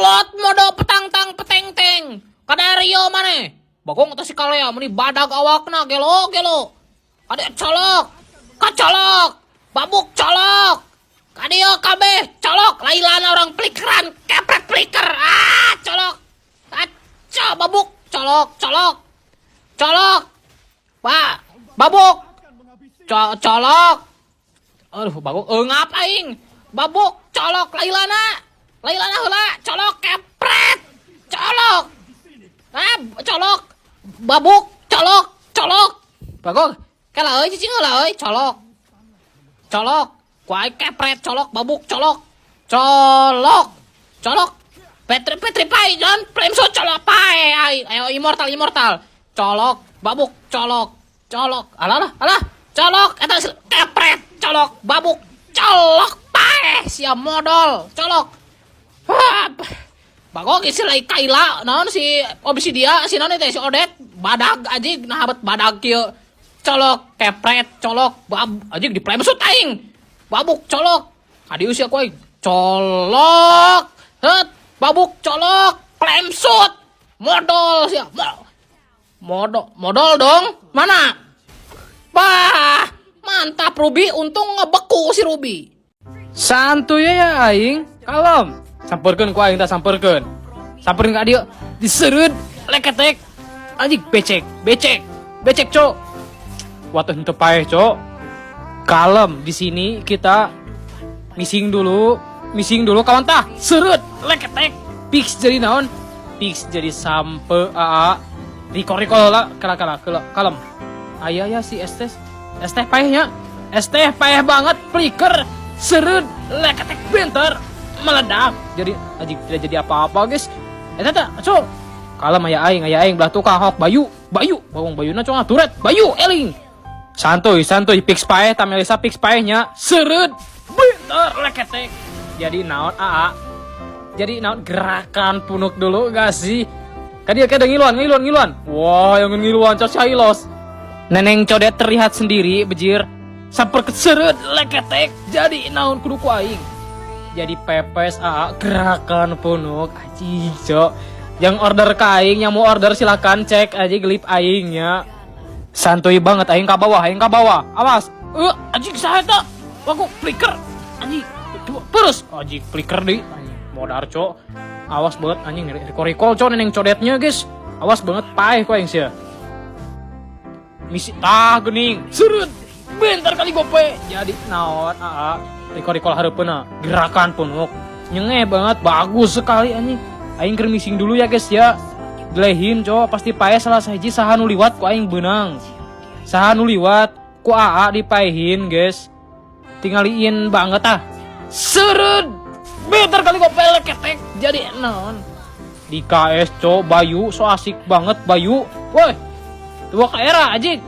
Lot mode petang-tang peteng-teng. Kadario mana? Bagong atas si kalea meni badag awakna gelo. Ade colok. Kacolok. Babuk colok. Kadio kabeh colok. Lailana orang plikeran. Kepret pliker. Colok. Babuk colok. Babuk. Colok. Aduh, babuk ngapain? Babuk colok Lailana heula colok kepret. Colok. Colok. Babuk colok. Bagong kala euy cicing heula euy colok. Kuai kepret colok babuk colok. Petri pai jangan flame shot colok pai. Ayo immortal. Colok babuk colok. Alah. Colok eta kepret colok babuk colok pae sia modal colok. Bagong isi lai kaila naon si Obsidia si naon teh si Odet badag anjing nah habet badag kieu colok kepret colok anjing di flame shot aing babuk colok kadi usia ku aing colok babuk colok flame shot modal sia modal dong mana. Bah, mantap Ruby, untung ngebeku si Ruby. Santuy ya aing, kalem. Samperkeun ku aing tah samperkeun ka dieu, disereud leketek. Anjing becek cok. Watuh henteu paeh cok. Kalem, di sini kita missing dulu kawan tah. Sereud leketek. Pix jadi naon? Pix jadi sampe aa. Riko lah kalem. Aya si estes paehnya. Esteh paeh banget flicker. Sereud leketek bentar meledak. Jadi anjing tidak jadi apa-apa guys. Eta cok. Kalem aya aing belah tukang hok Bayu. Bawang Bayuna cok aturet. Bayu eling. Santuy pix paeh tamelisa pix paehnya. Sereud bentar leketek. Jadi naon aa. Jadi naon gerakan punuk dulu gak sih? Kadia ngiluan. Wah, yang ngiluan cok Syailos. Neneng codet terlihat sendiri bejir. Samper keserut leketek. Jadi naon kudu ku aing. Jadi pepes aa gerakan punuk anjing cok. Yang order ke aing, yang mau order silakan cek aja gelip aingnya. Santuy banget aing ka bawah. Awas. Anjing saha eta? Waku flicker. Anjing. Terus anjing flicker deui. Modar cok. Awas banget anjing recall cok neneng codetnya guys. Awas banget paeh ku aing sia. Misi gening surut bentar kali gope jadi naon recall hareupeuna gerakan punuk nyenge banget bagus sekali anjing aing keur missing dulu ya guys ya dilehin cok pasti paeh salah sahiji saha nu liwat ku aing beunang saha nu liwat ku aa dipaehin guys tinggalin banget surut bentar kali gope leketek jadi naon di KS cok Bayu so asik banget Bayu woi dua ka era anjing.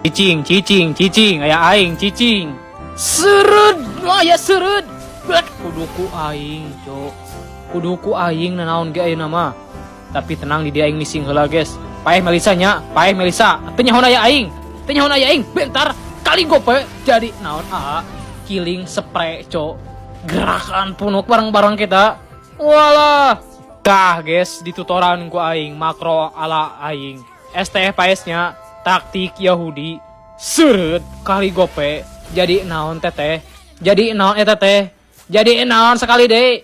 Cicing aya aing cicing. Serud, aya serud. Kuduku aing, cok. Kuduku aing nanaon ge ayeuna mah. Tapi tenang di dia aing missing heula, guys. Paeh Melisa. Teu nyahoan aya aing. Bentar kali gope jadi naon killing spray, cok. Gerakan punuk bareng-bareng kita. Walah. Kah, guys, ditutoran ku aing makro ala aing. STF paesnya taktik Yahudi surut kali gope jadi naon teteh jadi naon teh jadi naon sekali deh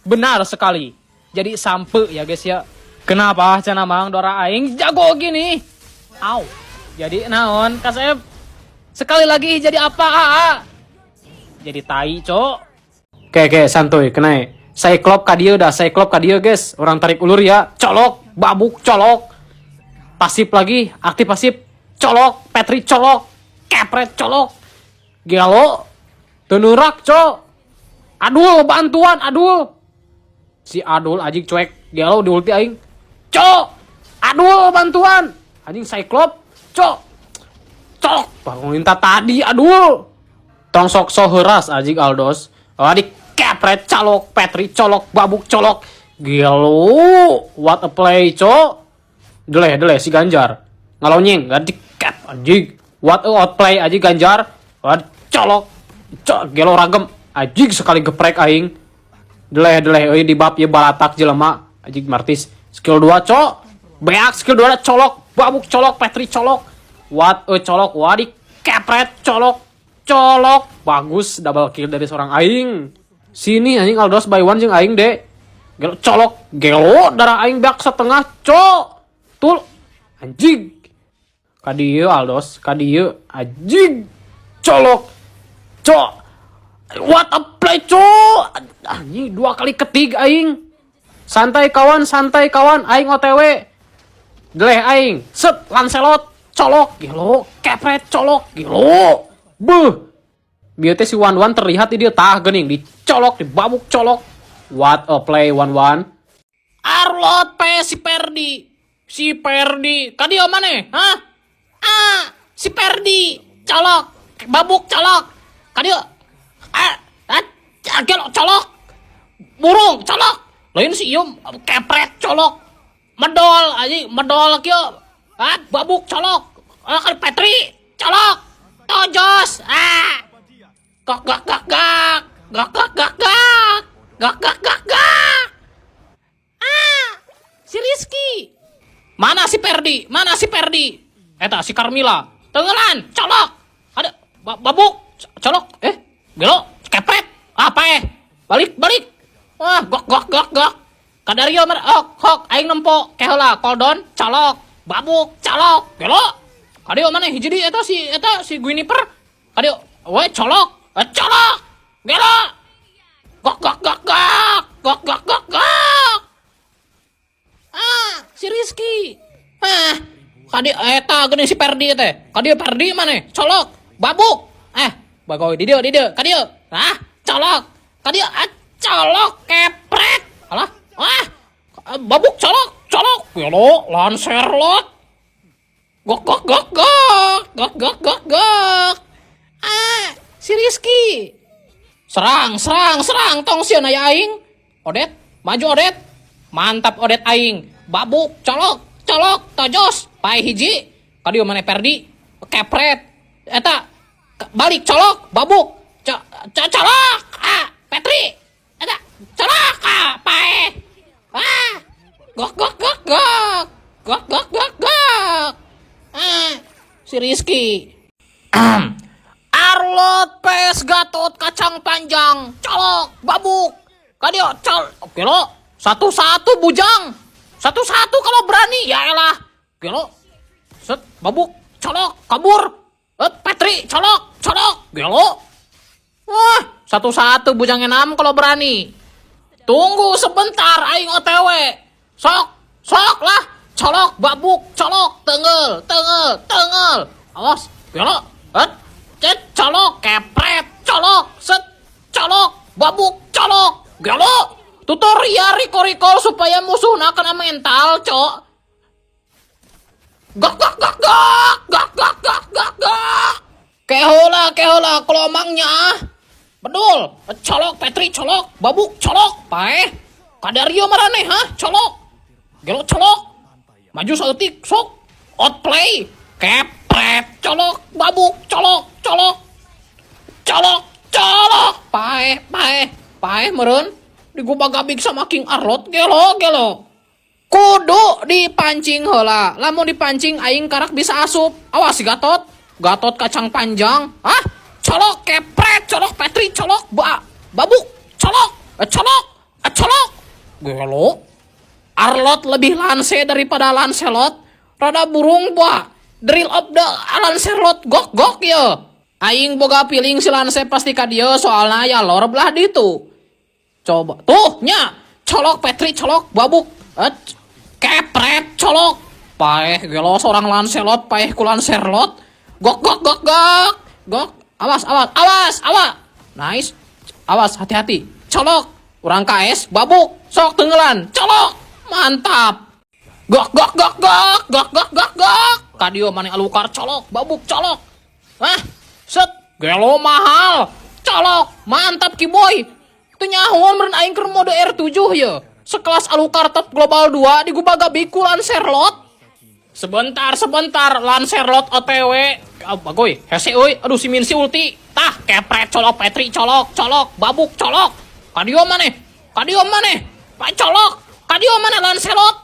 benar sekali jadi sampe ya guys ya kenapa cenah mang dora aing jago gini jadi naon kasep sekali lagi jadi apa jadi tai cok oke santuy kenai Cyclop ka dieu guys orang tarik ulur ya colok babuk colok pasif lagi, aktif pasif, colok, Petri colok, kepret colok, gelo, tenurak cok, adul bantuan, si adul anjing cuek, gelo di ulti aing, cok, adul bantuan, anjing Cyclop, cok, bangun minta tadi adul, tong sok heras anjing Aldos, adik kepret colok, Petri colok, babuk colok, gelo, what a play cok. Deleh si Ganjar ngalonyeng ganti cap anjing what a outplay aja Ganjar colok gelo ragem anjing sekali geprek aing Deleh euy di bab ye balatak jelema anjing Martis. Skill 2 cok. Beak skill 2 colok, babuk colok, Petri colok. What colok, wadik kepret colok. Colok. Bagus double kill dari seorang aing. Sini anjing Aldos by one jeung aing deh. Gelo colok, gelo darah aing beak setengah cok. Tul anjing. Kadieu Aldos, kadieu anjing. Colok. Cok. What a play cok. Anjing 2 kali ketig aing. Santai kawan, aing OTW. Deleh aing, set Lancelot, colok, gelo, kepret, colok, gelo. Beuh. Bieu teh si Wan terlihat di dia tah geuning dicolok, dibabuk colok. What a play 1-1. Arlot si Perdi. Si Perdi. Kadio maneh? Hah? Si Perdi. Colok. Babuk colok. Kadio. Gelo colok. Burung colok. Lain si ieu kepret colok. Medol anjing, medol kieu. Babuk colok. Kali Petri colok. Tojos. Gak. Si Rizky. Mana si Perdi? Eta si Carmila. Tenggelan, colok. Ada babuk, colok. Gelo, kepret. Apa Balik. Gok. Kadario hok aing nempo keheula koldon colok, babuk, colok. Gelo. Kadio mana hiji di eta si Guiniper. Kadio, we colok. Colok. Gelo. Gok. Si Rizky. Kadio eta geuning si Perdi teh. Kadio Perdi mana? Colok, babuk. Bagoy di dieu. Kadio. Colok. Kadio colok kepret. Alah. Babuk colok. Gelo Lancelot. Gok. Si Rizky. Serang tong sieun aya aing. Odet, maju Odet. Mantap Odet aing. Babuk colok. Tojos pae hiji. Kadio mana Perdi. Kepret. Eta balik colok, babuk. Colok. Petri. Eta colok pae. Gok. Si Rizky. Arlot PS Gatot kacang panjang, colok, babuk. Kadio colok. Gelo. Satu-satu bujang. Satu-satu kalau berani. Ya elah. Gelo. Set babuk, colok, kabur. Petri colok. Gelo. Wah, satu-satu bujang 6 kalau berani. Tunggu sebentar aing OTW. Sok lah. Colok, babuk, colok, tengel. Awas, gelo. Colok, kepret, colok, set, colok, babuk, colok, gelo. Tutorial recall supaya musuhna kena mental, cok. Gak. Kehola, kelomangnya. Bedul, colok, Petri, colok, babuk, colok, pae. Kadario marane, colok. Gelo, colok. Maju sautik, sok. Outplay, kepret, colok, babuk, colok. Pae meureun digubagabik sama King Arlot. Gelo. Kudu dipancing heula. Lamun dipancing aing karak bisa asup. Awas si Gatot kacang panjang. Colok, kepret, colok, Petri, colok, babuk, colok. Gelo. Arlot lebih lanse daripada Lancelot. Rada burung Drill of the Lancelot gok ya. Aing boga piling si Lance pasti ka dieu soalna ya lor belah ditu. Coba tuh nya. Colok Petri, colok, babuk. Kepret, colok. Paeh gelo seorang Lancelot, paeh ku Lancelot. Gok. Awas. Nice. Awas, hati-hati. Colok. Urang KS, babuk. Sok tenggelan. Colok. Mantap. Gok. Kadio mane alukar colok, babuk colok. Set. Gelo mahal. Colok. Mantap ki boy. Teu nyahoan meureun aing keur mode R7 ya. Sekelas alukar top global 2 digubagabi ku Lancelot. Sebentar Lancelot OTW. Bagoy, hese euy. Aduh si Minsi ulti. Tah kepret colok Petri colok, babuk colok. Kadio maneh. Kadio maneh. Pacolok. Kadio maneh Lancelot.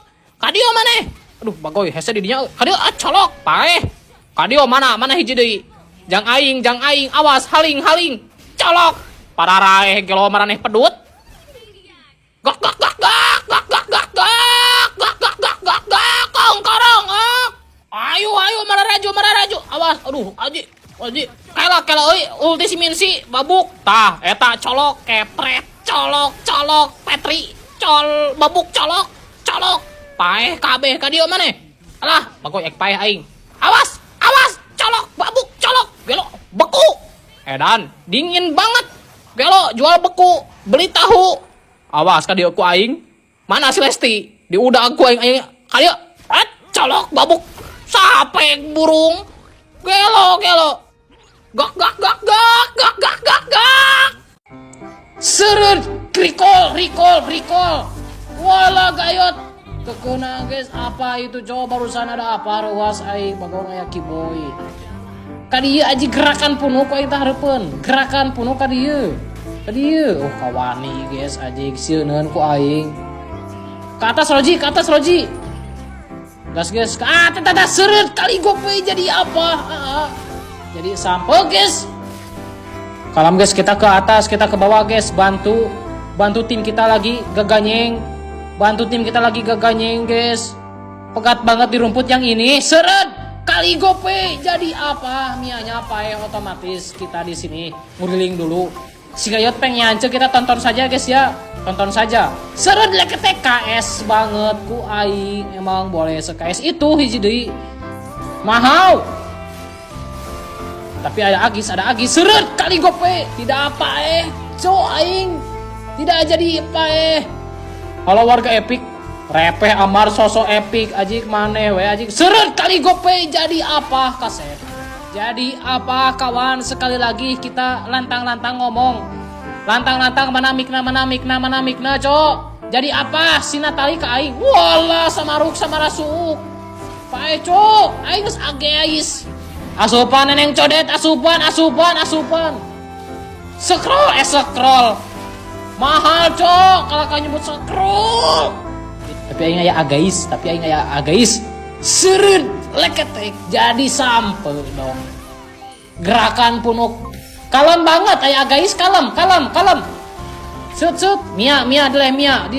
Kadio maneh. Aduh bagoy hese di dinya. Kadio colok paeh. Kadio mana hiji deui. Jang aing awas haling. Colok. Pararaeh gelo maraneh pedut. Gak korong. Ayo mana raju. Awas aduh aji. Kela euy ulti si Minsi babuk. Tah eta colok kepret. Colok Petri. Babuk colok. Paeh kabeh ka dieu maneh. Alah bagoy ek paeh aing. Awas colok babuk colok. Gelo beku. Edan dingin banget. Gelo jual beku, beli tahu. Awas ka dieu ku aing. Mana si Lesti? Di udah aku aing ka dieu. Colok babuk. Sapek burung. Gelo. Gak. Seret recall. Wala gayot. Kekena guys, apa itu coba barusan ada apa ruas aing bagong aya kiboy. Kadieu aji gerakan punuh ku aing teh hareupeun. Gerakan punuh kadieu. Oh kawani guys aji sieuneun ku aing. Ke atas Roji. Gas guys. Tata seret kali gope jadi apa? Jadi sampo guys. Kalam guys kita ke atas, kita ke bawah guys, bantu tim kita lagi gaganyeng. Guys. Pegat banget di rumput yang ini. Seret kali gope jadi apa? Mianya pae otomatis kita di sini nguriling dulu. Si Gayot pengen nyance kita tonton saja guys ya. Seret leketek KS banget ku aing. Emang boleh se-KS itu hiji deui. Mahal. Tapi ada Agis. Seret kali gope. Tidak apa aing. Tidak jadi apa Halo warga Epic. Repeh Amar sosok Epic ajik maneh we ajik. Seret kali gope jadi apa kaset. Jadi apa kawan, sekali lagi kita lantang-lantang ngomong. Lantang-lantang mana mikna cok. Jadi apa si Natali ke aing. Walah samaruk samarasuk. Pae cok, aing geus ageis. Asupan neneng codet, asupan. Scroll. Mahal cok, kalau kau nyebut scroll. Tapi aing aya agais. Seret leketek jadi sampe dong. Gerakan punuk kalem banget aya agais kalem. Sut. Mia deleh Mia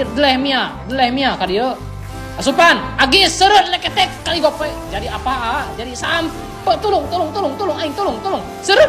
ka dieu. Asupan, Agis seret leketek kali gope. Jadi apa? Jadi sampe tolong aing tolong. Seret